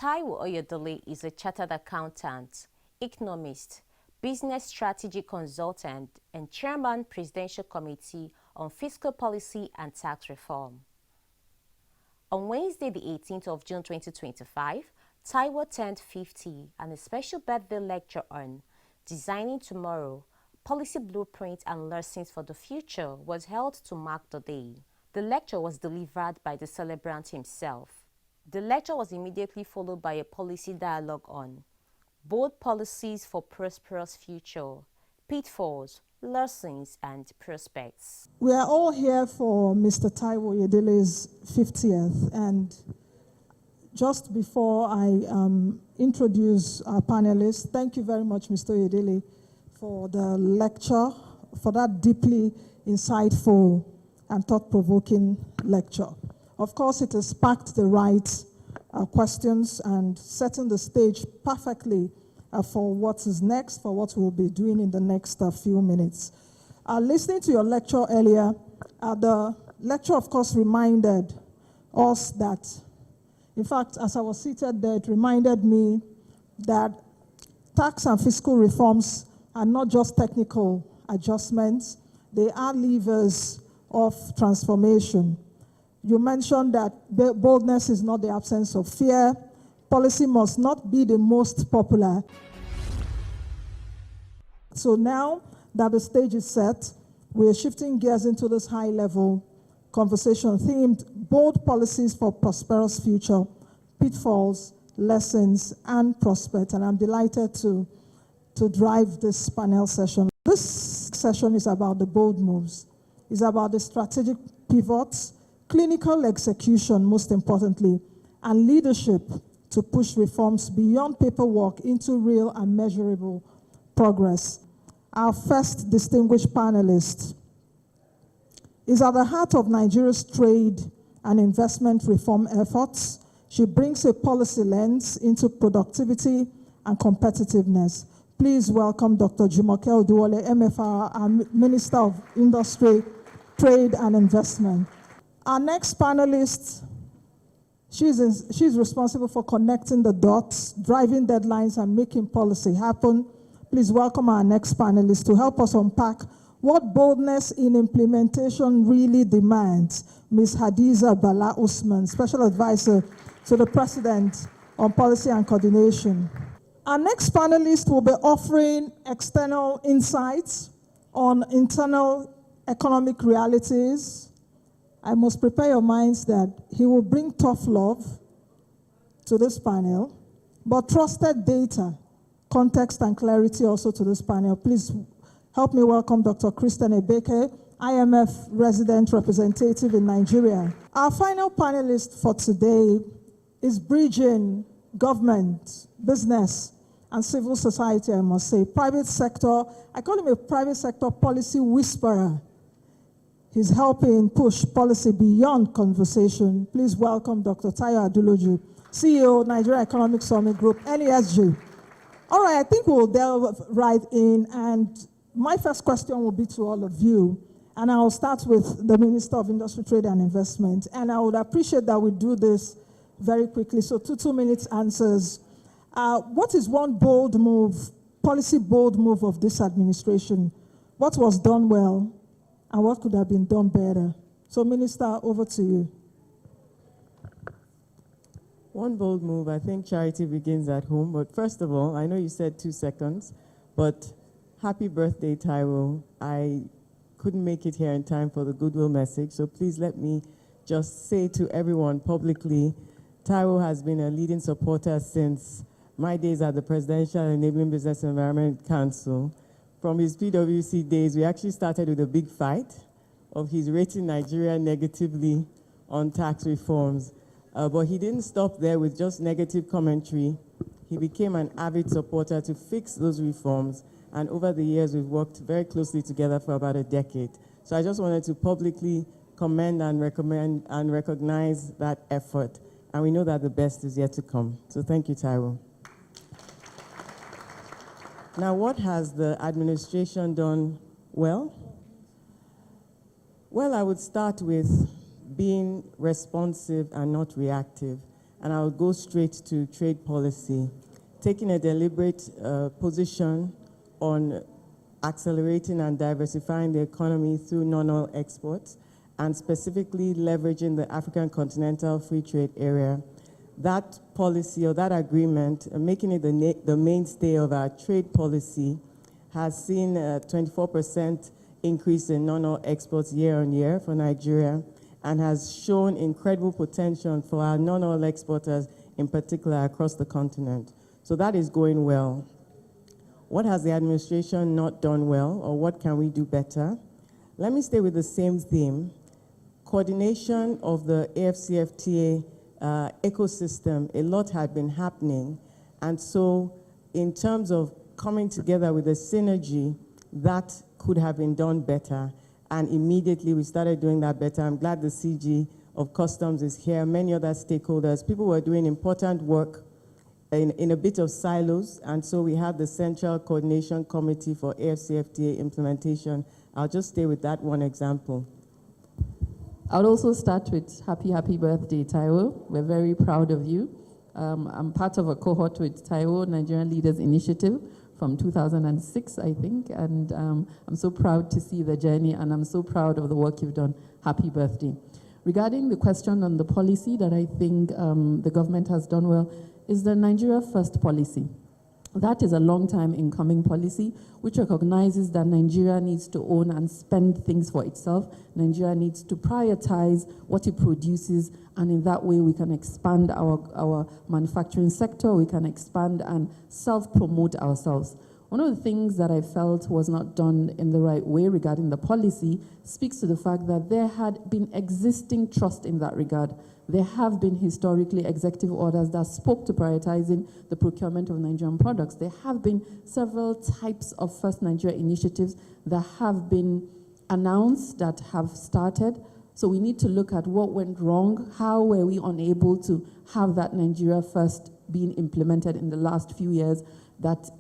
Taiwo Oyedele is a chartered accountant, economist, business strategy consultant, and chairman Presidential Committee on Fiscal Policy and Tax Reform. On Wednesday, the 18th of June 2025, Taiwo turned 50 and a special birthday lecture on Designing Tomorrow, Policy Blueprint and Lessons for the Future was held to mark the day. The lecture was delivered by the celebrant himself. The lecture was immediately followed by a policy dialogue on bold policies for prosperous future, pitfalls, lessons, and prospects. We are all here for Mr. Taiwo Oyedele's 50th, and just before I introduce our panelists, thank you very much, Mr. Oyedele, for the lecture, for that deeply insightful and thought-provoking lecture. Of course, it has sparked the right questions and setting the stage perfectly for what is next, for what we'll be doing in the next few minutes. Listening to your lecture earlier, the lecture, of course, reminded us that, in fact, as I was seated there, it reminded me that tax and fiscal reforms are not just technical adjustments, they are levers of transformation. You mentioned that boldness is not the absence of fear. Policy must not be the most popular. So now that the stage is set, we're shifting gears into this high-level conversation themed bold policies for prosperous future, pitfalls, lessons, and prospects. And I'm delighted to drive this panel session. This session is about the bold moves. It's about the strategic pivots, clinical execution, most importantly, and leadership to push reforms beyond paperwork into real and measurable progress. Our first distinguished panelist is at the heart of Nigeria's trade and investment reform efforts. She brings a policy lens into productivity and competitiveness. Please welcome Dr. Jumoke Oduwole, MFR, our Minister of Industry, Trade and Investment. Our next panelist, she's responsible for connecting the dots, driving deadlines, and making policy happen. Please welcome our next panelist to help us unpack what boldness in implementation really demands. Ms. Hadiza Bala Usman, Special Advisor to the President on Policy and Coordination. Our next panelist will be offering external insights on internal economic realities. I must prepare your minds that he will bring tough love to this panel, but trusted data, context, and clarity also to this panel. Please help me welcome Dr. Christian Ebeke, IMF resident representative in Nigeria. Our final panelist for today is bridging government, business, and civil society, I must say. Private sector, I call him a private sector policy whisperer. He's helping push policy beyond conversation. Please welcome Dr. Tayo Adeloju, CEO, Nigeria Economic Summit Group, NESG. All right, I think we'll delve right in, and my first question will be to all of you, and I'll start with the Minister of Industry, Trade and Investment, and I would appreciate that we do this very quickly, so 2 minutes answers. What is one bold move, policy bold move of this administration? What was done well, and what could have been done better? So, Minister, over to you. One bold move, I think charity begins at home. But first of all, I know you said 2 seconds, but happy birthday, Taiwo. I couldn't make it here in time for the goodwill message, so please let me just say to everyone publicly, Taiwo has been a leading supporter since my days at the Presidential Enabling Business Environment Council. From his PwC days, we actually started with a big fight of his rating Nigeria negatively on tax reforms. But he didn't stop there with just negative commentary. He became an avid supporter to fix those reforms. And over the years, we've worked very closely together for about a decade. So I just wanted to publicly commend and recommend and recognize that effort. And we know that the best is yet to come. So thank you, Taiwo. Now, what has the administration done well? Well, I would start with being responsive and not reactive. and I'll go straight to trade policy. Taking a deliberate position on accelerating and diversifying the economy through non-oil exports, and specifically leveraging the African Continental Free Trade Area. That policy or that agreement, making it the mainstay of our trade policy, has seen a 24% increase in non-oil exports year on year for Nigeria, and has shown incredible potential for our non-oil exporters, in particular across the continent. So that is going well. What has the administration not done well, or what can we do better? Let me stay with the same theme. Coordination of the AFCFTA ecosystem, a lot had been happening. And so in terms of coming together with a synergy, that could have been done better. And immediately we started doing that better. I'm glad the CG of Customs is here, many other stakeholders. People were doing important work in a bit of silos, and so we have the Central Coordination Committee for AFCFTA implementation. I'll just stay with that one example. I would also start with happy birthday, Taiwo. We're very proud of you. I'm part of a cohort with Taiwo, Nigerian Leaders Initiative, from 2006, I think, and I'm so proud to see the journey, and I'm so proud of the work you've done. Happy birthday. Regarding the question on the policy that I think the government has done well, is the Nigeria First policy. That is a long time incoming policy, which recognizes that Nigeria needs to own and spend things for itself. Nigeria needs to prioritize what it produces, and in that way we can expand our manufacturing sector, we can expand and self-promote ourselves. One of the things that I felt was not done in the right way regarding the policy speaks to the fact that there had been existing trust in that regard. There have been historically executive orders that spoke to prioritizing the procurement of Nigerian products. There have been several types of First Nigeria initiatives that have been announced, that have started. So we need to look at what went wrong, how were we unable to have that Nigeria First being implemented in the last few years, that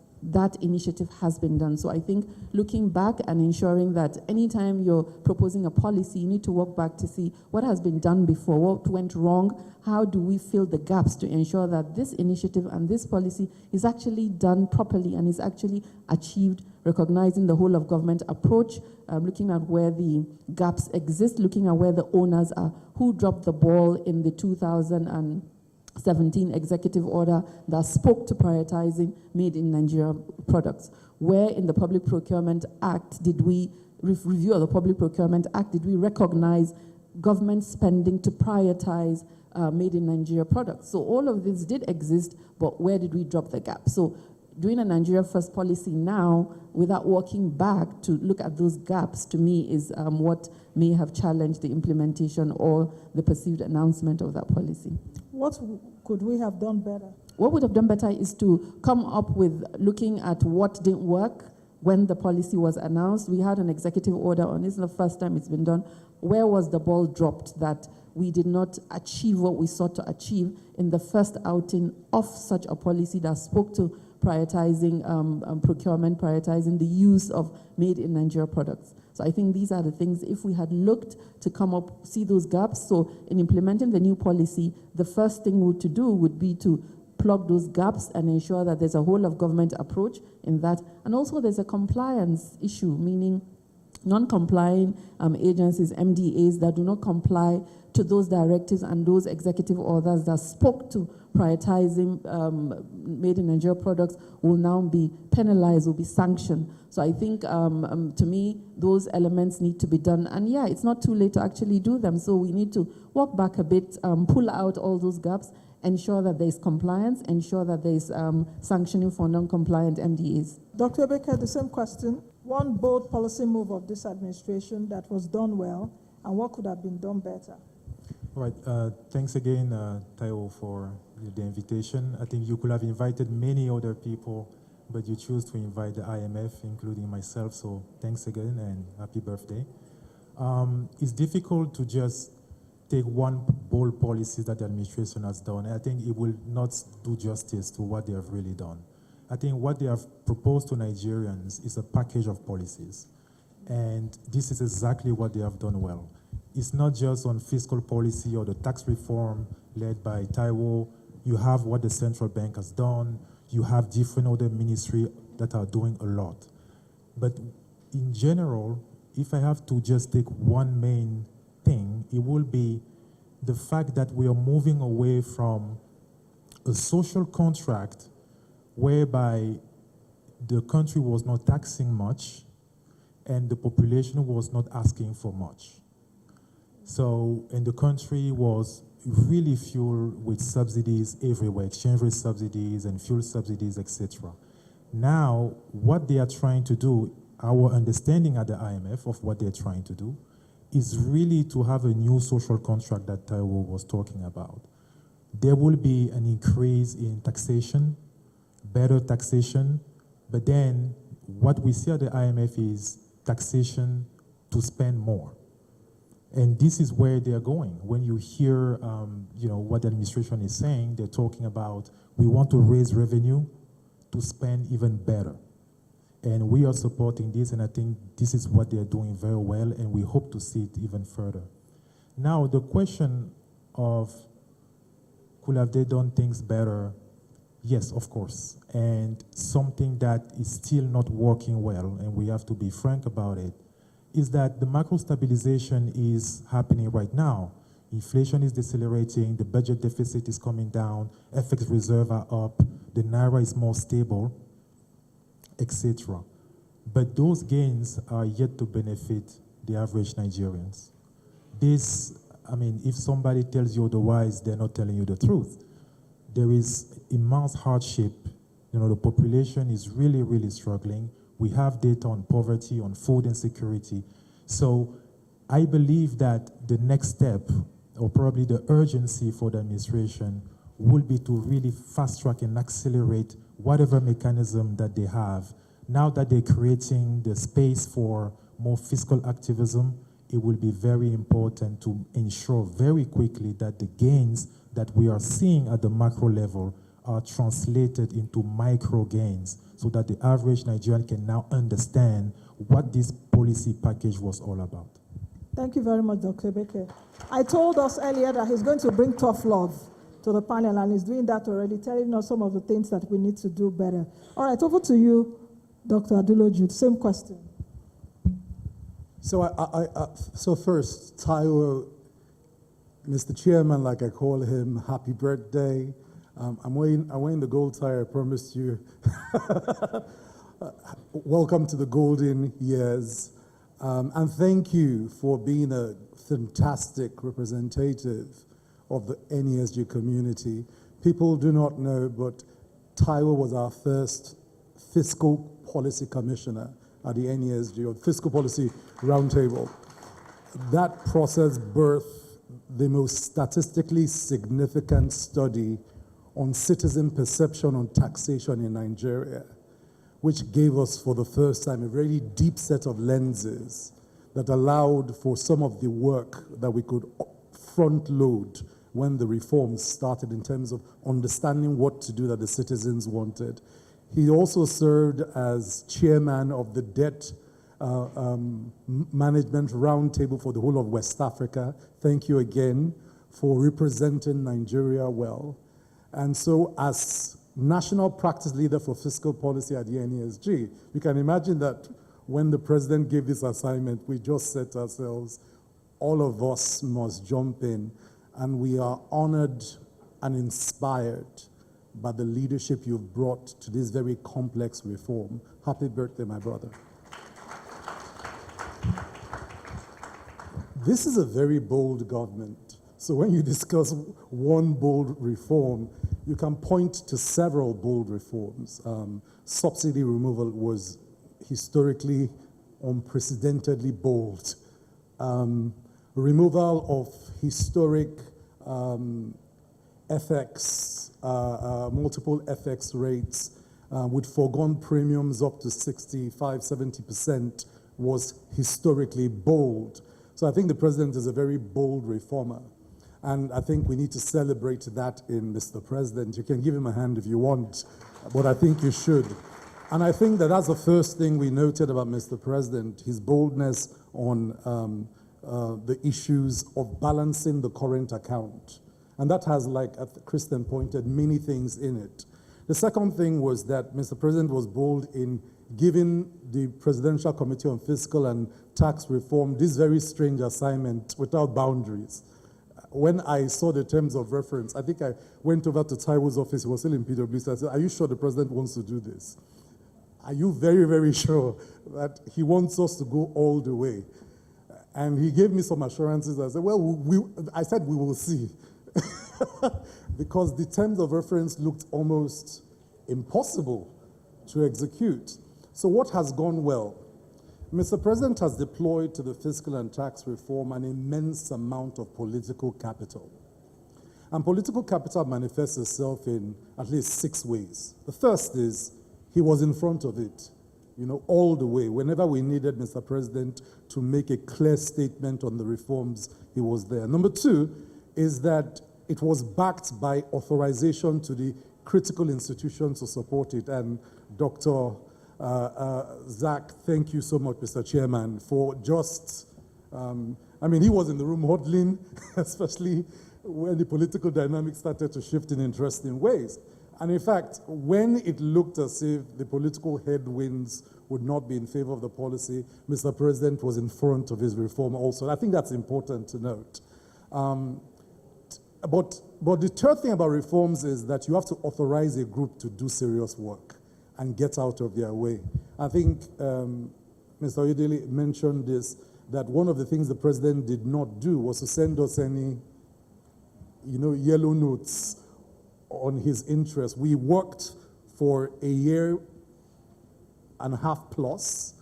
initiative has been done. So I think looking back and ensuring that anytime you're proposing a policy, you need to walk back to see what has been done before, what went wrong, how do we fill the gaps to ensure that this initiative and this policy is actually done properly and is actually achieved, recognizing the whole of government approach, looking at where the gaps exist, looking at where the owners are, who dropped the ball in the 2017 executive order that spoke to prioritizing made in Nigeria products. Where in the Public Procurement Act did we, review of the Public Procurement Act, did we recognize government spending to prioritize made in Nigeria products? So all of this did exist, but where did we drop the gap? So doing a Nigeria First policy now without walking back to look at those gaps, to me, is what may have challenged the implementation or the perceived announcement of that policy. What could we have done better? What would have done better is to come up with looking at what didn't work when the policy was announced. We had an executive order on this, the first time it's been done. Where was the ball dropped that we did not achieve what we sought to achieve in the first outing of such a policy that spoke to prioritizing procurement, prioritizing the use of made in Nigeria products. So I think these are the things, if we had looked to come up, see those gaps. So in implementing the new policy, the first thing to do would be to plug those gaps and ensure that there's a whole of government approach in that. And also there's a compliance issue, meaning non-complying agencies, MDAs, that do not comply to those directives and those executive orders that spoke to prioritizing made in Nigeria products will now be penalized, will be sanctioned. So I think, to me, those elements need to be done. And yeah, it's not too late to actually do them. So we need to walk back a bit, pull out all those gaps, ensure that there's compliance, ensure that there's sanctioning for non-compliant MDAs. Dr. Baker, the same question. One bold policy move of this administration that was done well, and what could have been done better? All right, thanks again, Taiwo, for the invitation. I think you could have invited many other people, but you choose to invite the IMF, including myself, so thanks again and happy birthday. It's difficult to just take one bold policy that the administration has done. I think it will not do justice to what they have really done. I think what they have proposed to Nigerians is a package of policies, and this is exactly what they have done well. It's not just on fiscal policy or the tax reform led by Taiwo You have what the central bank has done. You have different other ministries that are doing a lot. But in general, if I have to just take one main thing, it will be the fact that we are moving away from a social contract whereby the country was not taxing much and the population was not asking for much. So, and the country was really fueled with subsidies everywhere, exchange rate subsidies and fuel subsidies, etc. Now, what they are trying to do, our understanding at the IMF of what they're trying to do, is really to have a new social contract that Taiwo was talking about. There will be an increase in taxation, better taxation, but then what we see at the IMF is taxation to spend more. And this is where they're going. When you hear what the administration is saying, they're talking about, we want to raise revenue to spend even better. And we are supporting this, and I think this is what they're doing very well, and we hope to see it even further. Now, the question of, could have they done things better? Yes, of course. And something that is still not working well, and we have to be frank about it, is that the macro stabilization is happening right now. Inflation is decelerating, the budget deficit is coming down, FX reserves are up, the Naira is more stable, etc. But those gains are yet to benefit the average Nigerians. This, I mean, if somebody tells you otherwise, they're not telling you the truth. There is immense hardship. The population is really, really struggling. We have data on poverty, on food insecurity. So I believe that the next step, or probably the urgency for the administration, will be to really fast track and accelerate whatever mechanism that they have. Now that they're creating the space for more fiscal activism, it will be very important to ensure very quickly that the gains that we are seeing at the macro level are translated into micro gains so that the average Nigerian can now understand what this policy package was all about. Thank you very much, Dr. Beke. I told us earlier that he's going to bring tough love to the panel, and he's doing that already, telling us some of the things that we need to do better. All right, over to you, Dr. Aduloju. Same question. So first, Taiwo, Mr. Chairman, like I call him, happy birthday. I'm wearing the gold tie I promised you. Welcome to the golden years. And thank you for being a fantastic representative of the NESG community. People do not know, but Taiwo was our first fiscal policy commissioner at the NESG, or Fiscal Policy Roundtable. That process birthed the most statistically significant study on citizen perception on taxation in Nigeria, which gave us for the first time a very deep set of lenses that allowed for some of the work that we could front load when the reforms started in terms of understanding what to do that the citizens wanted. He also served as chairman of the Debt Management Roundtable for the whole of West Africa. Thank you again for representing Nigeria well. And so as national practice leader for fiscal policy at the NESG, you can imagine that when the president gave this assignment, we just said to ourselves, all of us must jump in, and we are honored and inspired by the leadership you've brought to this very complex reform. Happy birthday, my brother. This is a very bold government. So when you discuss one bold reform, you can point to several bold reforms. Subsidy removal was historically unprecedentedly bold. Removal of historic FX, multiple FX rates with foregone premiums up to 65, 70% was historically bold. So I think the president is a very bold reformer. And I think we need to celebrate that in Mr. President. You can give him a hand if you want, but I think you should. And I think that that's the first thing we noted about Mr. President, his boldness on the issues of balancing the current account And that has, like Kristen pointed, many things in it. The second thing was that Mr. President was bold in giving the Presidential Committee on Fiscal and Tax Reform this very strange assignment without boundaries. When I saw the terms of reference, I think I went over to Taiwo's office. He was still in PwC. I said, "Are you sure the president wants to do this? Are you very, very sure that he wants us to go all the way?" And he gave me some assurances. I said, "Well, I said we will see." Because the terms of reference looked almost impossible to execute. So what has gone well? Mr. President has deployed to the fiscal and tax reform an immense amount of political capital. And political capital manifests itself in at least 6 ways. The first is he was in front of it, all the way. Whenever we needed Mr. President to make a clear statement on the reforms, he was there. Number 2 is that it was backed by authorization to the critical institutions to support it. And Dr. Zach, thank you so much, Mr. Chairman, for just, he was in the room huddling, especially when the political dynamics started to shift in interesting ways. And in fact, when it looked as if the political headwinds would not be in favor of the policy, Mr. President was in front of his reform also. I think that's important to note. But the third thing about reforms is that you have to authorize a group to do serious work and get out of their way. I think Mr. Oyedele mentioned this, that one of the things the president did not do was to send us any, yellow notes on his interest. We worked for a year and a half plus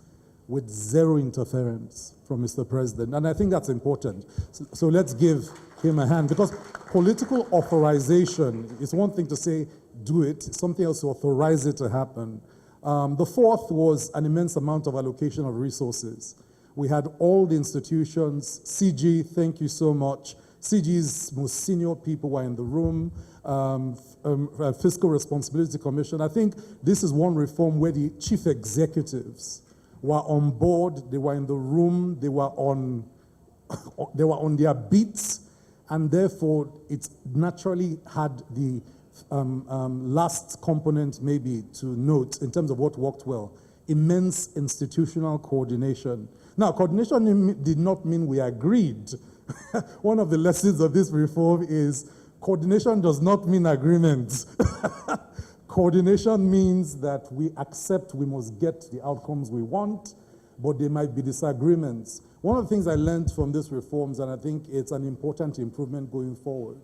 with zero interference from Mr. President. And I think that's important. So let's give him a hand, because political authorization is one thing to say, do it, something else to authorize it to happen. The fourth was an immense amount of allocation of resources. We had all the institutions, CG, thank you so much. CG's most senior people were in the room, Fiscal Responsibility Commission. I think this is one reform where the chief executives were on board, they were in the room, they were on their beats, and therefore it naturally had the last component maybe to note in terms of what worked well: immense institutional coordination. Now, coordination did not mean we agreed. One of the lessons of this reform is coordination does not mean agreement. Coordination means that we accept we must get the outcomes we want, but there might be disagreements. One of the things I learned from these reforms, and I think it's an important improvement going forward,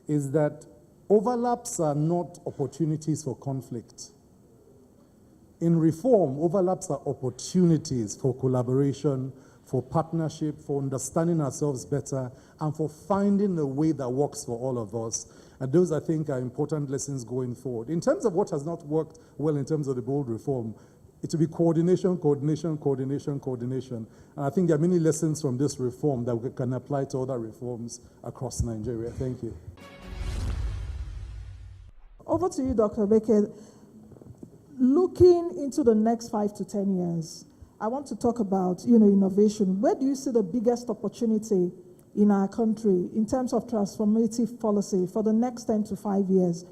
is that overlaps are not opportunities for conflict. In reform, overlaps are opportunities for collaboration, for partnership, for understanding ourselves better, and for finding a way that works for all of us. And those, I think, are important lessons going forward. In terms of what has not worked well in terms of the bold reform, it will be coordination, coordination, coordination, coordination. And I think there are many lessons from this reform that we can apply to other reforms across Nigeria. Thank you. Over to you, Dr. Becker. Looking into the next 5 to 10 years, I want to talk about, innovation. Where do you see the biggest opportunity in our country in terms of transformative policy for the next 10 to 5 years?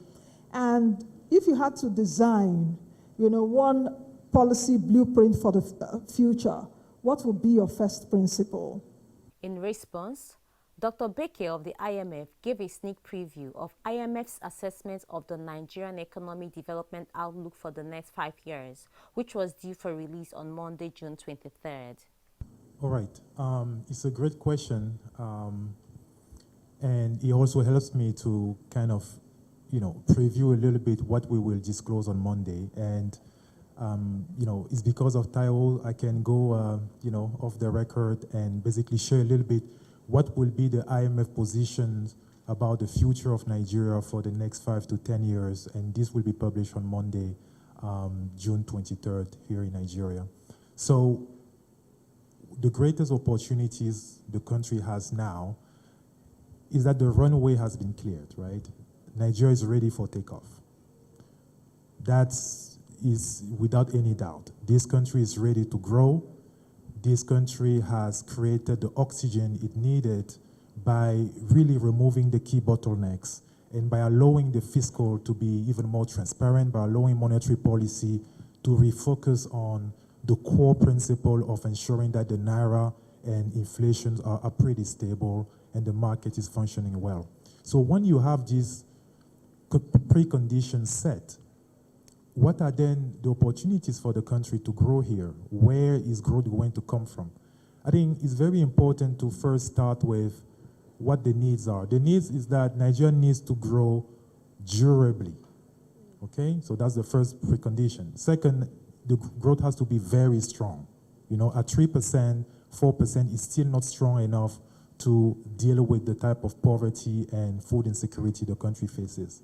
And if you had to design, one policy blueprint for the future, what would be your first principle? In response, Dr. Beke of the IMF gave a sneak preview of IMF's assessment of the Nigerian economic development outlook for the next 5 years, which was due for release on Monday, June 23rd. All right. It's a great question. And it also helps me to kind of, preview a little bit what we will disclose on Monday. And, it's because of Taiwo, I can go, off the record and basically share a little bit what will be the IMF positions about the future of Nigeria for the next 5 to 10 years. And this will be published on Monday, June 23rd here in Nigeria. So the greatest opportunities the country has now is that the runway has been cleared, right? Nigeria is ready for takeoff. That is without any doubt. This country is ready to grow. This country has created the oxygen it needed by really removing the key bottlenecks and by allowing the fiscal to be even more transparent, by allowing monetary policy to refocus on the core principle of ensuring that the Naira and inflation are pretty stable and the market is functioning well. So when you have these preconditions set, what are then the opportunities for the country to grow here? Where is growth going to come from? I think it's very important to first start with what the needs are. The needs is that Nigeria needs to grow durably, okay? So that's the first precondition. Second, the growth has to be very strong. You know, at 3%, 4% is still not strong enough to deal with the type of poverty and food insecurity the country faces.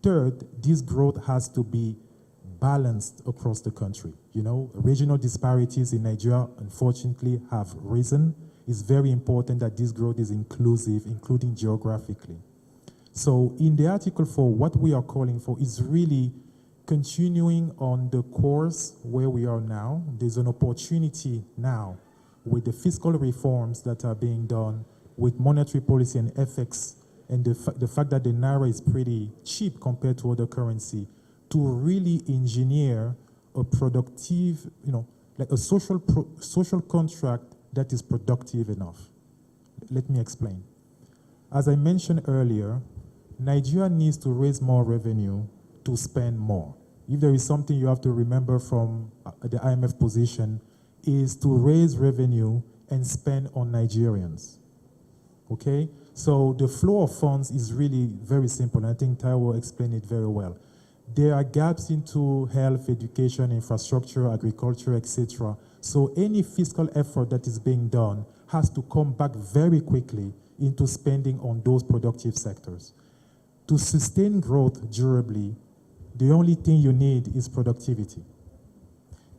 Third, this growth has to be balanced across the country. You know, regional disparities in Nigeria, unfortunately, have risen. It's very important that this growth is inclusive, including geographically. So in the Article 4, what we are calling for is really continuing on the course where we are now. There's an opportunity now with the fiscal reforms that are being done, with monetary policy and FX, and the fact that the Naira is pretty cheap compared to other currency, to really engineer a productive, you know, like a social contract that is productive enough. Let me explain. As I mentioned earlier, Nigeria needs to raise more revenue to spend more. If there is something you have to remember from the IMF position, is to raise revenue and spend on Nigerians, okay? So the flow of funds is really very simple. I think Taiwo explained it very well. There are gaps into health, education, infrastructure, agriculture, etc. So any fiscal effort that is being done has to come back very quickly into spending on those productive sectors. To sustain growth durably, the only thing you need is productivity.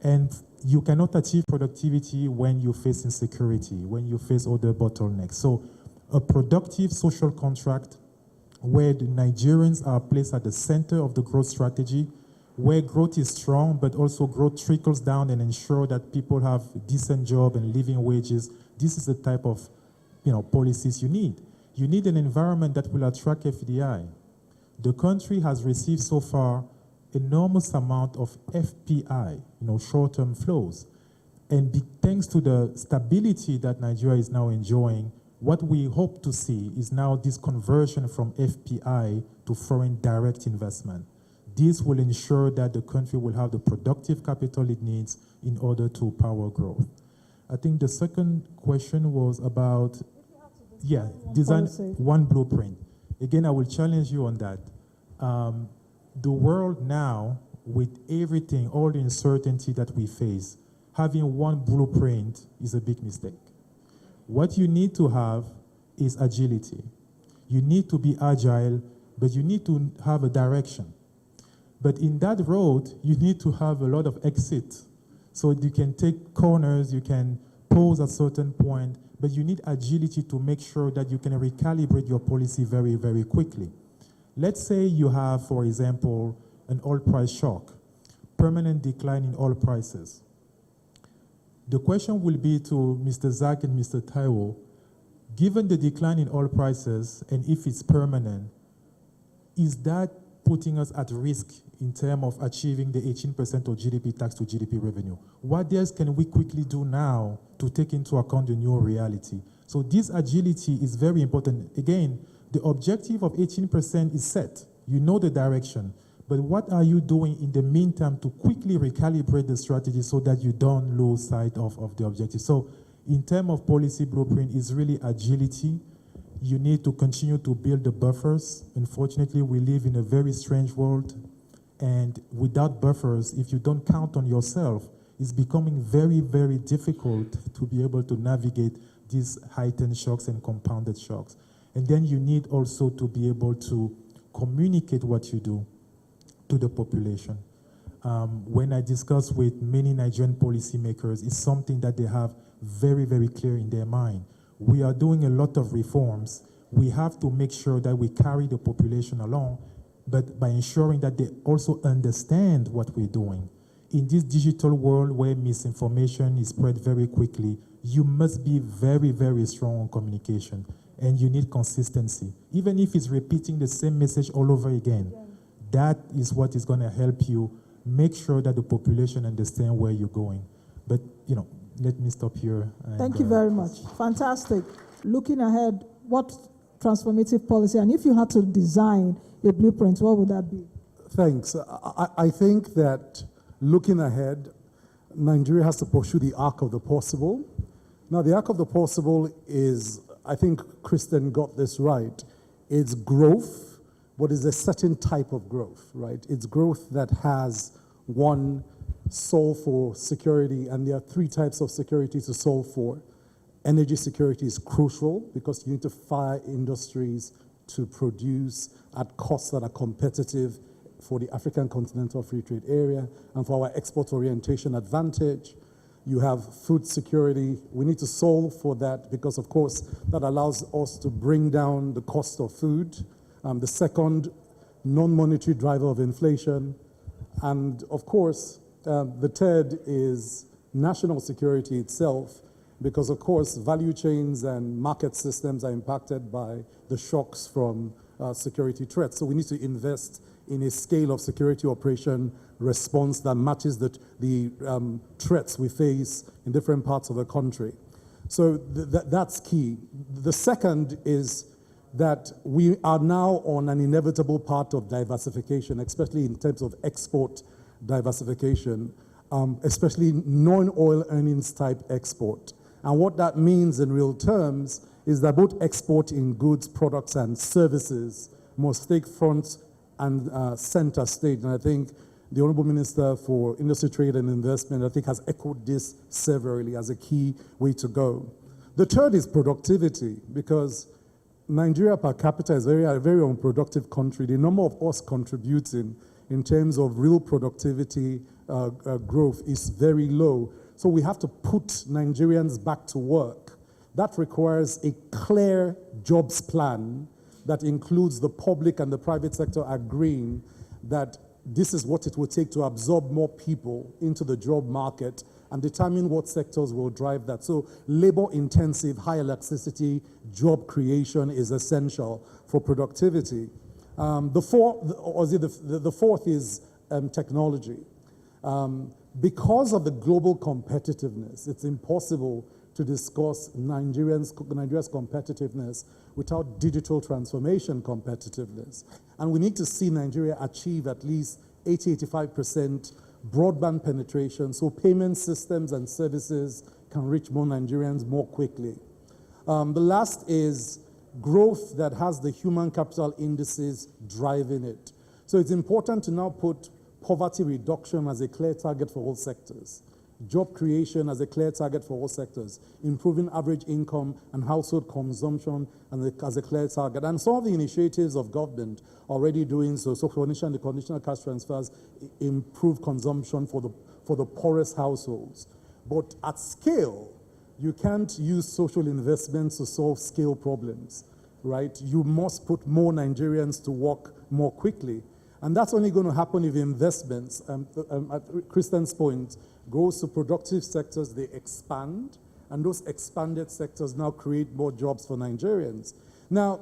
And you cannot achieve productivity when you face insecurity, when you face other bottlenecks. So a productive social contract where the Nigerians are placed at the center of the growth strategy, where growth is strong, but also growth trickles down and ensure that people have decent job and living wages. This is the type of, you know, policies you need. You need an environment that will attract FDI. The country has received so far enormous amount of FPI, you know, short-term flows. And thanks to the stability that Nigeria is now enjoying, what we hope to see is now this conversion from FPI to foreign direct investment. This will ensure that the country will have the productive capital it needs in order to power growth. I think the second question was about, design one blueprint. Again, I will challenge you on that. The world now, with everything, all the uncertainty that we face, having one blueprint is a big mistake. What you need to have is agility. You need to be agile, but you need to have a direction. But in that road, you need to have a lot of exit. So you can take corners, you can pause at certain point, but you need agility to make sure that you can recalibrate your policy very, very quickly. Let's say you have, for example, an oil price shock, permanent decline in oil prices. The question will be to Mr. Zak and Mr. Taiwo, given the decline in oil prices, and if it's permanent, is that putting us at risk in terms of achieving the 18% of GDP tax to GDP revenue? What else can we quickly do now to take into account the new reality? So this agility is very important. Again, the objective of 18% is set. You know the direction. But what are you doing in the meantime to quickly recalibrate the strategy so that you don't lose sight of the objective? So in terms of policy blueprint, it's really agility. You need to continue to build the buffers. Unfortunately, we live in a very strange world. And without buffers, if you don't count on yourself, it's becoming very, very difficult to be able to navigate these heightened shocks and compounded shocks. And then you need also to be able to communicate what you do to the population. When I discuss with many Nigerian policymakers, it's something that they have very, very clear in their mind. We are doing a lot of reforms. We have to make sure that we carry the population along, but by ensuring that they also understand what we're doing. In this digital world where misinformation is spread very quickly, you must be very, very strong on communication. and you need consistency. Even if it's repeating the same message all over again, that is what is going to help you make sure that the population understand where you're going. But, let me stop here. Thank you very much. Fantastic. Looking ahead, what transformative policy, and if you had to design a blueprint, what would that be? Thanks. I think that looking ahead, Nigeria has to pursue the arc of the possible. Now, the arc of the possible is, I think Kristen got this right, it's growth, but it's a certain type of growth, right? It's growth that has, one, solve for security, and there are three types of security to solve for. Energy security is crucial because you need to fire industries to produce at costs that are competitive for the African Continental Free Trade Area and for our export orientation advantage. You have food security. We need to solve for that because, of course, that allows us to bring down the cost of food. The second, non-monetary driver of inflation. And, of course, the third is national security itself because, of course, value chains and market systems are impacted by the shocks from security threats. So we need to invest in a scale of security operation response that matches the threats we face in different parts of the country. So that's key. The second is that we are now on an inevitable part of diversification, especially in terms of export diversification, especially non-oil earnings type export. And what that means in real terms is that both export in goods, products, and services must take front and center stage. And I think the Honorable Minister for Industry, Trade and Investment, I think, has echoed this severally as a key way to go. The third is productivity, because Nigeria per capita is a very unproductive country. The number of us contributing in terms of real productivity growth is very low. So we have to put Nigerians back to work. That requires a clear jobs plan that includes the public and the private sector agreeing that this is what it will take to absorb more people into the job market and determine what sectors will drive that. So labor-intensive, high elasticity job creation is essential for productivity. The fourth is technology. Because of the global competitiveness, it's impossible to discuss Nigeria's competitiveness without digital transformation competitiveness. And we need to see Nigeria achieve at least 80-85% broadband penetration so payment systems and services can reach more Nigerians more quickly. The last is growth that has the human capital indices driving it. So it's important to now put poverty reduction as a clear target for all sectors, job creation as a clear target for all sectors, improving average income and household consumption as a clear target. And some of the initiatives of government already doing so, so for the conditional cash transfers, improve consumption for the poorest households. But at scale, you can't use social investments to solve scale problems, right? You must put more Nigerians to work more quickly. And that's only going to happen if investments, at Kristen's point, goes to productive sectors, they expand, and those expanded sectors now create more jobs for Nigerians. Now,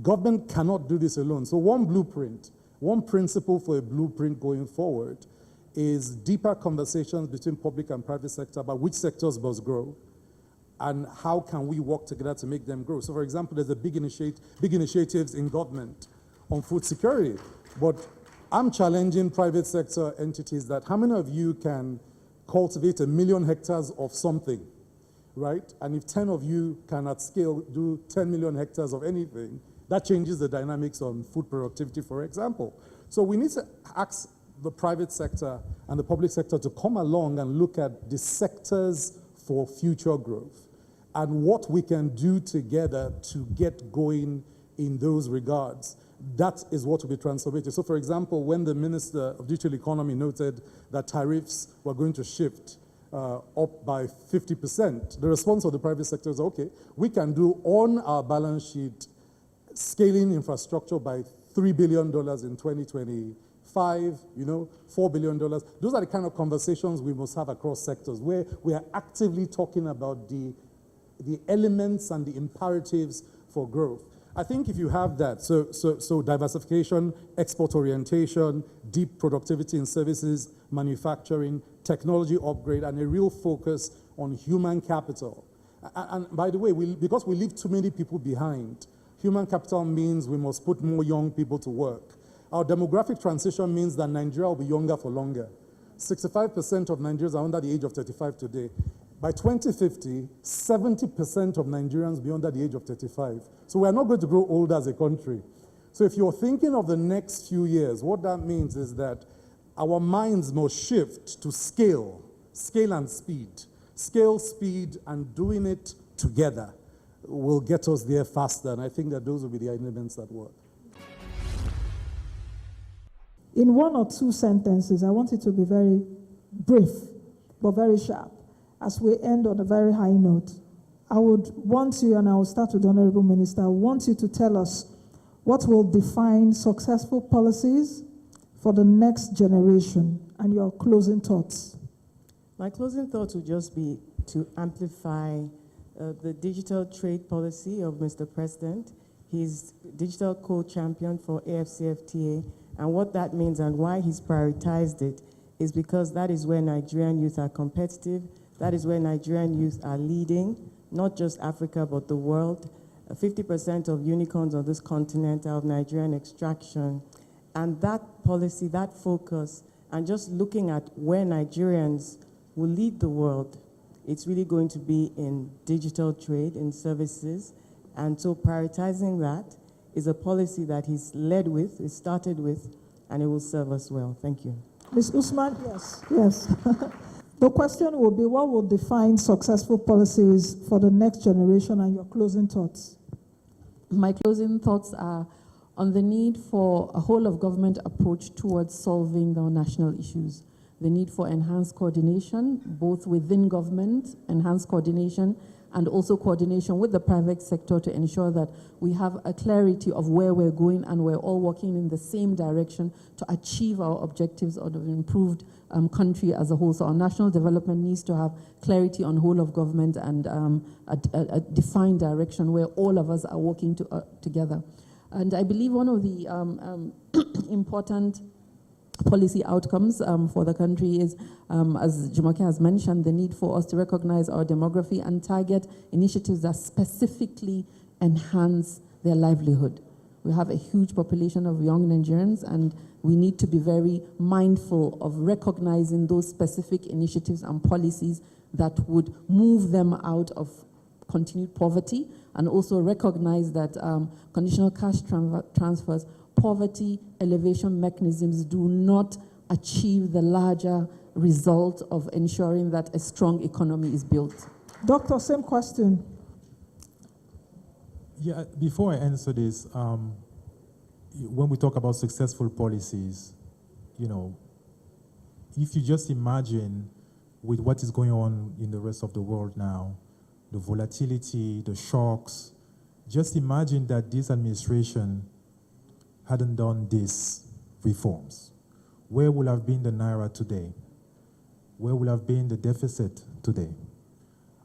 government cannot do this alone. So one blueprint, one principle for a blueprint going forward is deeper conversations between public and private sector about which sectors must grow and how can we work together to make them grow. So for example, there's a big initiatives in government on food security, but I'm challenging private sector entities that how many of you can cultivate 1 million hectares of something, right? And if 10 of you can at scale do 10 million hectares of anything, that changes the dynamics on food productivity, for example. So we need to ask the private sector and the public sector to come along and look at the sectors for future growth and what we can do together to get going in those regards. That is what will be transformative. So for example, when the Minister of Digital Economy noted that tariffs were going to shift up by 50%, the response of the private sector is, okay, we can do on our balance sheet scaling infrastructure by $3 billion in 2025, $4 billion. Those are the kind of conversations we must have across sectors where we are actively talking about the elements and the imperatives for growth. I think if you have that, so diversification, export orientation, deep productivity in services, manufacturing, technology upgrade, and a real focus on human capital. And by the way, because we leave too many people behind, human capital means we must put more young people to work. Our demographic transition means that Nigeria will be younger for longer. 65% of Nigerians are under the age of 35 today. By 2050, 70% of Nigerians will be under the age of 35. So we are not going to grow old as a country. So if you're thinking of the next few years, what that means is that our minds must shift to scale and speed. Scale, speed, and doing it together will get us there faster. And I think that those will be the elements that work. In one or two sentences, I want it to be very brief, but very sharp. As we end on a very high note, I would want you, and I will start with the Honorable Minister, I want you to tell us what will define successful policies for the next generation, and your closing thoughts. My closing thoughts would just be to amplify the digital trade policy of Mr. President. He's digital co-champion for AFCFTA, and what that means and why he's prioritized it is because that is where Nigerian youth are competitive. That is where Nigerian youth are leading, not just Africa, but the world. 50% of unicorns on this continent are of Nigerian extraction. And that policy, that focus, and just looking at where Nigerians will lead the world, it's really going to be in digital trade, in services. And so prioritizing that is a policy that he's led with, he started with, and it will serve us well. Thank you. Ms. Usman, yes. The question will be, what will define successful policies for the next generation, and your closing thoughts? My closing thoughts are on the need for a whole-of-government approach towards solving our national issues. The need for enhanced coordination, both within government, enhanced coordination, and also coordination with the private sector to ensure that we have a clarity of where we're going and we're all working in the same direction to achieve our objectives of an improved country as a whole. So our national development needs to have clarity on whole of government and a defined direction where all of us are working together. And I believe one of the important policy outcomes for the country is, as Jumoke has mentioned, the need for us to recognize our demography and target initiatives that specifically enhance their livelihood. We have a huge population of young Nigerians, and we need to be very mindful of recognizing those specific initiatives and policies that would move them out of continued poverty, and also recognize that conditional cash transfers, poverty elevation mechanisms do not achieve the larger result of ensuring that a strong economy is built. Doctor, same question. Yeah, before I answer this, when we talk about successful policies, you know, if you just imagine with what is going on in the rest of the world now, the volatility, the shocks, just imagine that this administration hadn't done these reforms. Where would have been the Naira today? Where would have been the deficit today?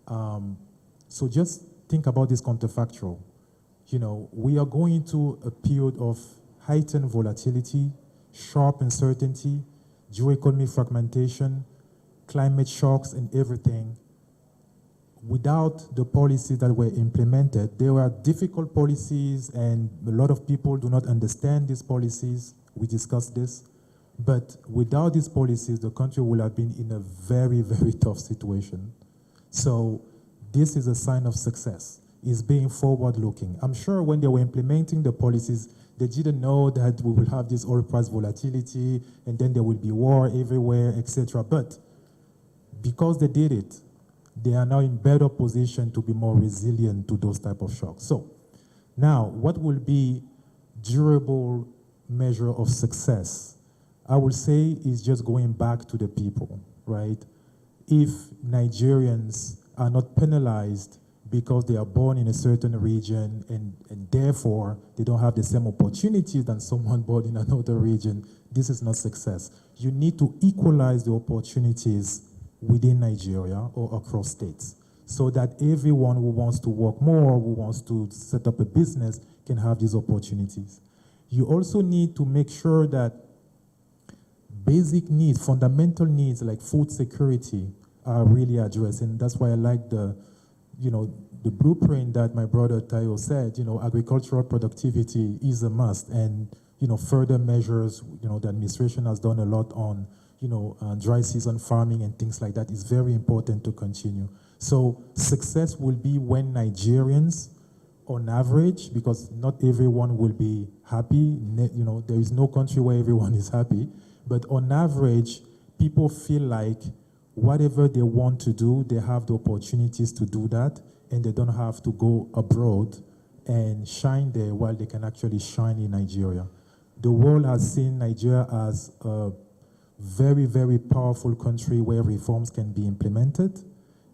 So just think about this counterfactual. You know, we are going into a period of heightened volatility, sharp uncertainty, geoeconomic fragmentation, climate shocks and everything. Without the policies that were implemented, there were difficult policies and a lot of people do not understand these policies. We discussed this. But without these policies, the country would have been in a very, very tough situation. So this is a sign of success, is being forward-looking. I'm sure when they were implementing the policies, they didn't know that we will have this oil price volatility and then there will be war everywhere, etc. But because they did it, they are now in better position to be more resilient to those type of shocks. So now, what will be durable measure of success? I would say is just going back to the people, right? If Nigerians are not penalized because they are born in a certain region and therefore they don't have the same opportunities than someone born in another region, this is not success. You need to equalize the opportunities within Nigeria or across states. so that everyone who wants to work more, who wants to set up a business, can have these opportunities. You also need to make sure that basic needs, fundamental needs like food security are really addressed. And that's why I like the blueprint that my brother Taiwo said, agricultural productivity is a must. And, further measures, the administration has done a lot on, dry season farming and things like that is very important to continue. So success will be when Nigerians, on average, because not everyone will be happy, there is no country where everyone is happy, but on average, people feel like whatever they want to do, they have the opportunities to do that, and they don't have to go abroad and shine there while they can actually shine in Nigeria. The world has seen Nigeria as a very, very powerful country where reforms can be implemented.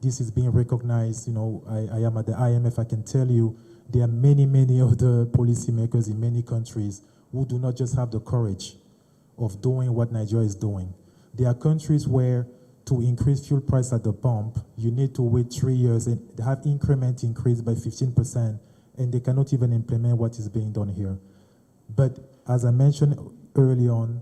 This is being recognized. I am at the IMF. I can tell you there are many, many other policymakers in many countries who do not just have the courage of doing what Nigeria is doing. There are countries where to increase fuel price at the pump, you need to wait 3 years and have increment increased by 15%, and they cannot even implement what is being done here. But as I mentioned early on,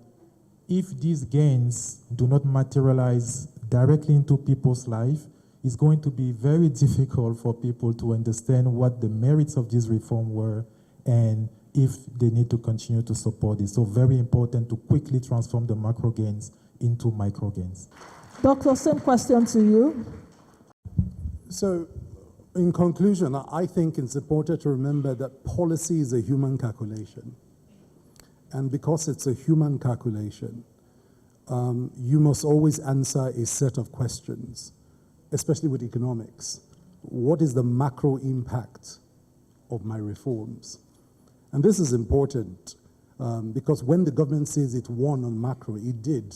if these gains do not materialize directly into people's life, it's going to be very difficult for people to understand what the merits of this reform were and if they need to continue to support it. So very important to quickly transform the macro gains into micro gains. Doctor, same question to you. So, in conclusion, I think it's important to remember that policy is a human calculation. And because it's a human calculation, you must always answer a set of questions, especially with economics. What is the macro impact of my reforms? And this is important because when the government says it won on macro, it did,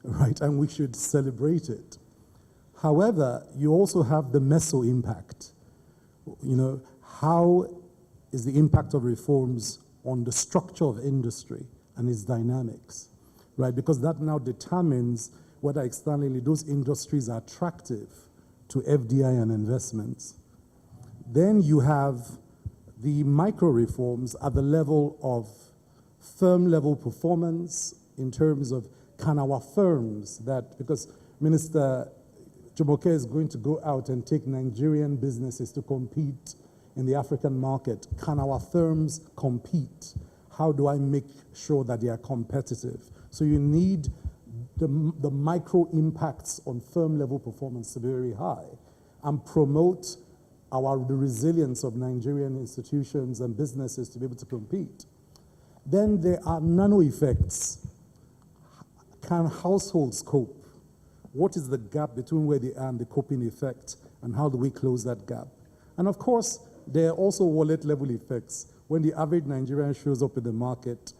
right? And we should celebrate it. However, you also have the meso impact. How is the impact of reforms on the structure of industry and its dynamics, right? Because that now determines whether externally those industries are attractive to FDI and investments. Then you have the micro reforms at the level of firm level performance in terms of can our firms because Minister Jumoke is going to go out and take Nigerian businesses to compete in the African market. Can our firms compete? How do I make sure that they are competitive? So you need the micro impacts on firm level performance to be very high and promote the resilience of Nigerian institutions and businesses to be able to compete. Then there are nano effects. Can households cope? What is the gap between where they are and the coping effect, and how do we close that gap? And of course, there are also wallet level effects. When the average Nigerian shows up in the market,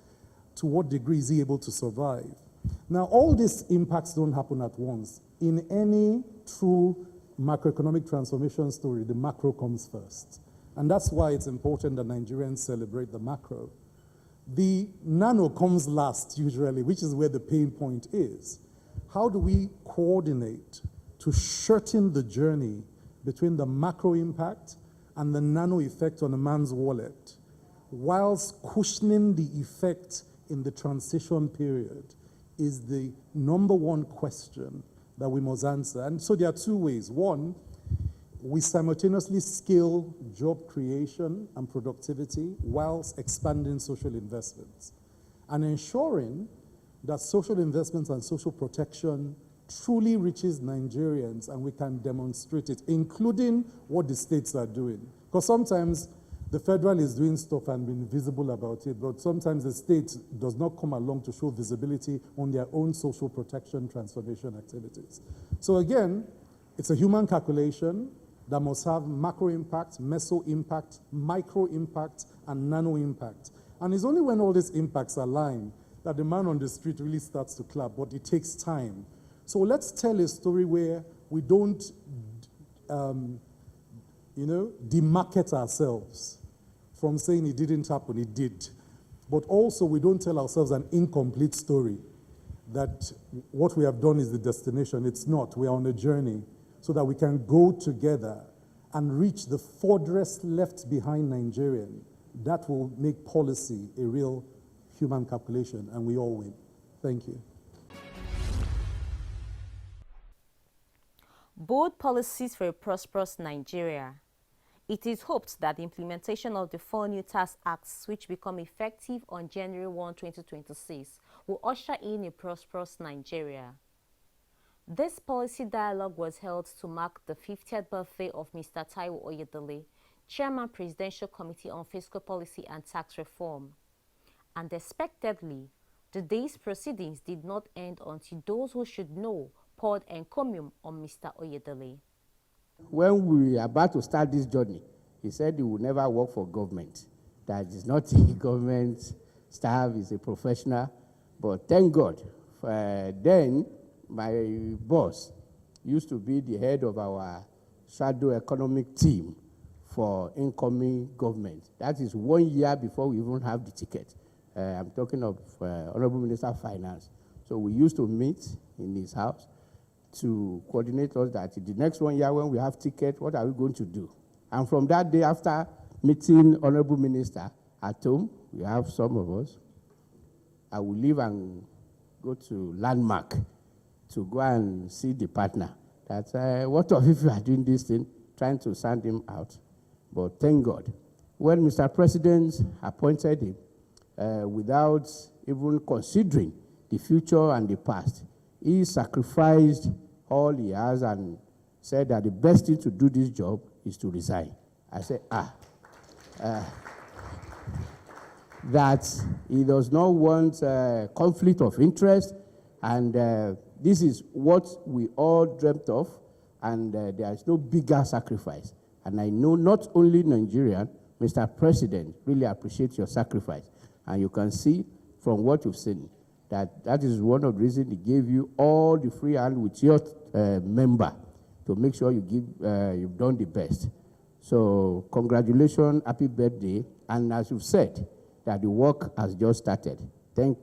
to what degree is he able to survive? Now, all these impacts don't happen at once. In any true macroeconomic transformation story, the macro comes first. And that's why it's important that Nigerians celebrate the macro. The nano comes last, usually, which is where the pain point is. How do we coordinate to shorten the journey between the macro impact and the nano effect on a man's wallet, whilst cushioning the effect in the transition period, is the number one question that we must answer. And so there are two ways. One, we simultaneously scale job creation and productivity whilst expanding social investments and ensuring that social investments and social protection truly reaches Nigerians and we can demonstrate it, including what the states are doing. Because sometimes the federal is doing stuff and being visible about it, but sometimes the state does not come along to show visibility on their own social protection transformation activities. So again, it's a human calculation that must have macro impact, meso impact, micro impact, and nano impact. And it's only when all these impacts align that the man on the street really starts to clap, but it takes time. So let's tell a story where we don't, demarket ourselves from saying it didn't happen, it did. But also we don't tell ourselves an incomplete story that what we have done is the destination. It's not. We are on a journey so that we can go together and reach the furthest left behind Nigerian, that will make policy a real human calculation, and we all win. Thank you. Bold policies for a prosperous Nigeria. It is hoped that the implementation of the 4 new tax acts, which become effective on January 1, 2026, will usher in a prosperous Nigeria. This policy dialogue was held to mark the 50th birthday of Mr. Taiwo Oyedele, Chairman Presidential Committee on Fiscal Policy and Tax Reform. And expectedly, the day's proceedings did not end until those who should know poured encomium on Mr. Oyedele. When we were about to start this journey, he said he would never work for government, that is not a government staff, he's a professional. But thank God, then my boss used to be the head of our shadow economic team for incoming government. That is 1 year before we even have the ticket. I'm talking of Honorable Minister of Finance. So we used to meet in his house to coordinate us that the next 1 year when we have ticket, what are we going to do? And from that day after meeting Honorable Minister at home, we have some of us, I will leave and go to Landmark to go and see the partner. That's what if you are doing this thing, trying to sound him out. But thank God, when Mr. President appointed him, without even considering the future and the past, he sacrificed all he has and said that the best thing to do this job is to resign. I said, that he does not want conflict of interest, and this is what we all dreamt of, and there is no bigger sacrifice. And I know not only Nigerian, Mr. President really appreciates your sacrifice. And you can see from what you've seen that is one of the reasons he gave you all the free hand with your member to make sure you've done the best. So congratulations, happy birthday. And as you've said, that the work has just started. Thank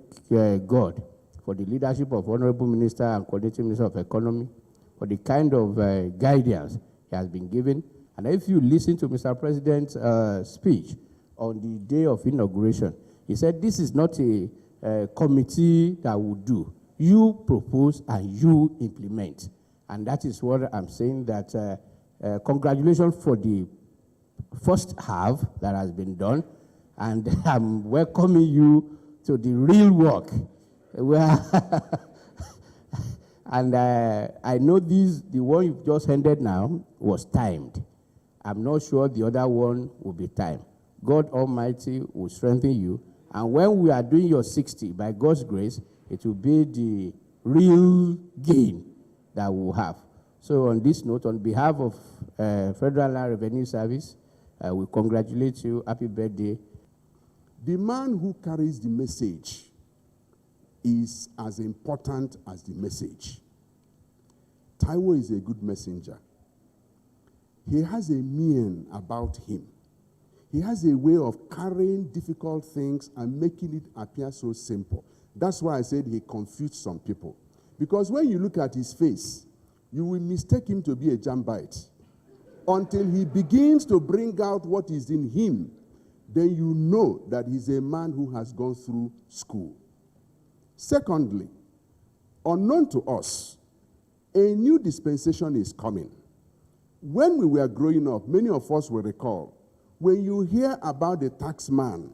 God for the leadership of Honorable Minister and Coordinating Minister of Economy, for the kind of guidance he has been given. And if you listen to Mr. President's speech on the day of inauguration, he said this is not a committee that will do. You propose and you implement. And that is what I'm saying, that congratulations for the first half that has been done. And I'm welcoming you to the real work. And I know the one you've just handed now was timed. I'm not sure the other one will be timed. God Almighty will strengthen you. And when we are doing your 60, by God's grace, it will be the real gain that we'll have. So on this note, on behalf of Federal Land Revenue Service, we congratulate you. Happy birthday. The man who carries the message is as important as the message. Taiwo is a good messenger. He has a mien about him. He has a way of carrying difficult things and making it appear so simple. That's why I said he confused some people. Because when you look at his face, you will mistake him to be a jambite. Until he begins to bring out what is in him, then you know that he's a man who has gone through school. Secondly, unknown to us, a new dispensation is coming. When we were growing up, many of us will recall, when you hear about the tax man,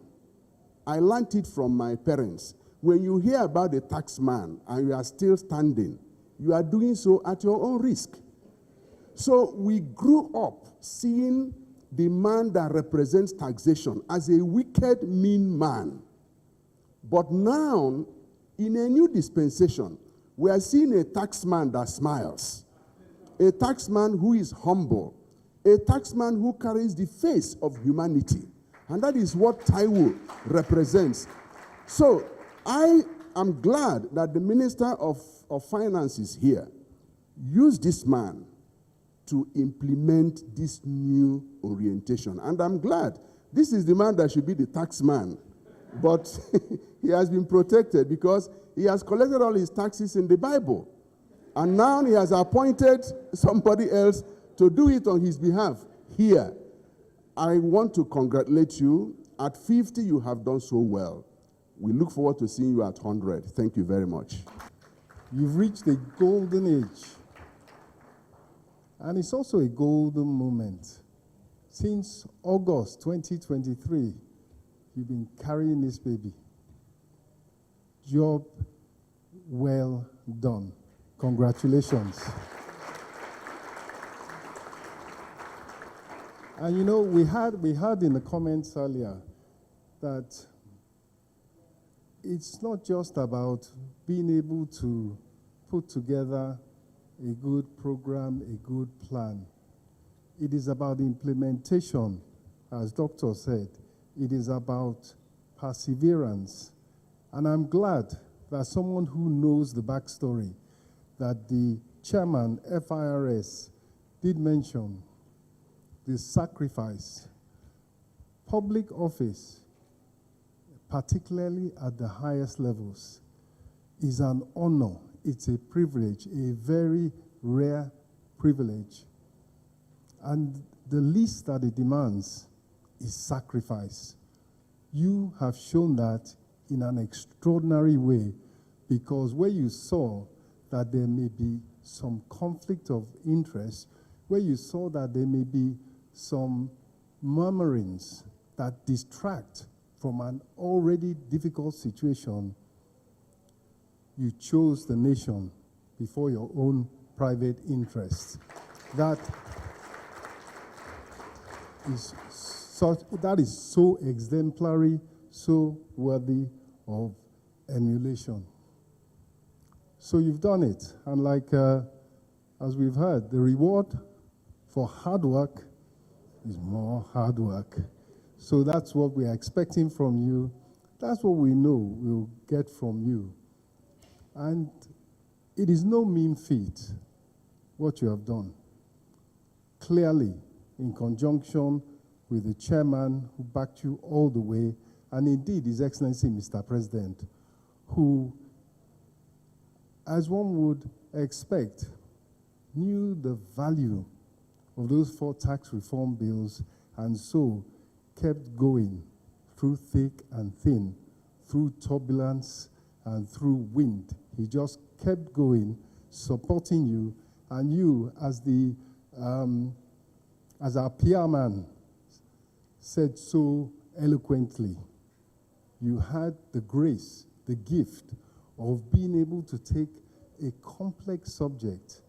I learned it from my parents. When you hear about the tax man and you are still standing, you are doing so at your own risk. So we grew up seeing the man that represents taxation as a wicked, mean man. But now, in a new dispensation, we are seeing a taxman that smiles, a taxman who is humble, a taxman who carries the face of humanity. And that is what Taiwo represents. So I am glad that the Minister of Finance is here. Use this man to implement this new orientation. And I'm glad. This is the man that should be the tax man. But he has been protected because he has collected all his taxes in the Bible. And now he has appointed somebody else to do it on his behalf. here, I want to congratulate you. At 50, you have done so well. We look forward to seeing you at 100. Thank you very much. You've reached a golden age. And it's also a golden moment. Since August 2023, you've been carrying this baby. Job well done. Congratulations. And you know, we heard in the comments earlier that it's not just about being able to put together a good program, a good plan. It is about implementation, as Doctor said. It is about perseverance. And I'm glad that someone who knows the backstory, that the chairman, FIRS, did mention the sacrifice. Public office, particularly at the highest levels, is an honor. It's a privilege, a very rare privilege. And the least that it demands is sacrifice. You have shown that in an extraordinary way, because where you saw that there may be some conflict of interest, where you saw that there may be some murmurings that distract from an already difficult situation, you chose the nation before your own private interests. That is so exemplary, so worthy of emulation. So you've done it, and like as we've heard, the reward for hard work is more hard work. So that's what we are expecting from you. That's what we know we'll get from you. And it is no mean feat what you have done. Clearly, in conjunction with the chairman who backed you all the way, and indeed His Excellency Mr. President, who, as one would expect, knew the value of those 4 tax reform bills, and so kept going through thick and thin, through turbulence and through wind. He just kept going, supporting you, and you, as the as our PR man said so eloquently, you had the grace, the gift of being able to take a complex subject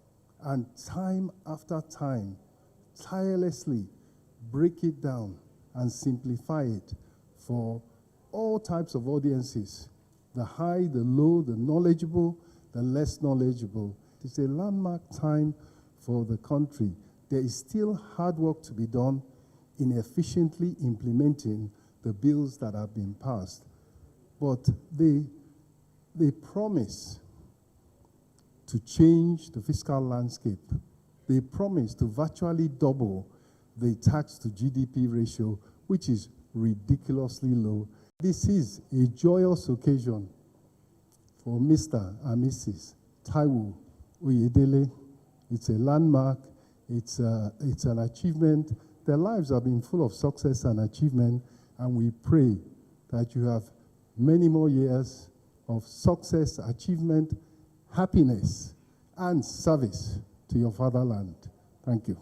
and time after time, tirelessly break it down and simplify it for all types of audiences, the high, the low, the knowledgeable, the less knowledgeable. It's a landmark time for the country. There is still hard work to be done in efficiently implementing the bills that have been passed. But they promise to change the fiscal landscape. They promise to virtually double the tax to GDP ratio, which is ridiculously low. This is a joyous occasion for Mr. and Mrs. Taiwo Oyedele. It's a landmark. It's an achievement. Their lives have been full of success and achievement, and we pray that you have many more years of success, achievement, happiness, and service to your fatherland. Thank you.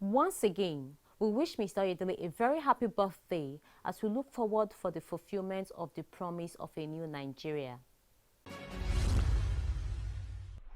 Once again, we wish Mr. Oyedele a very happy birthday as we look forward for the fulfillment of the promise of a new Nigeria.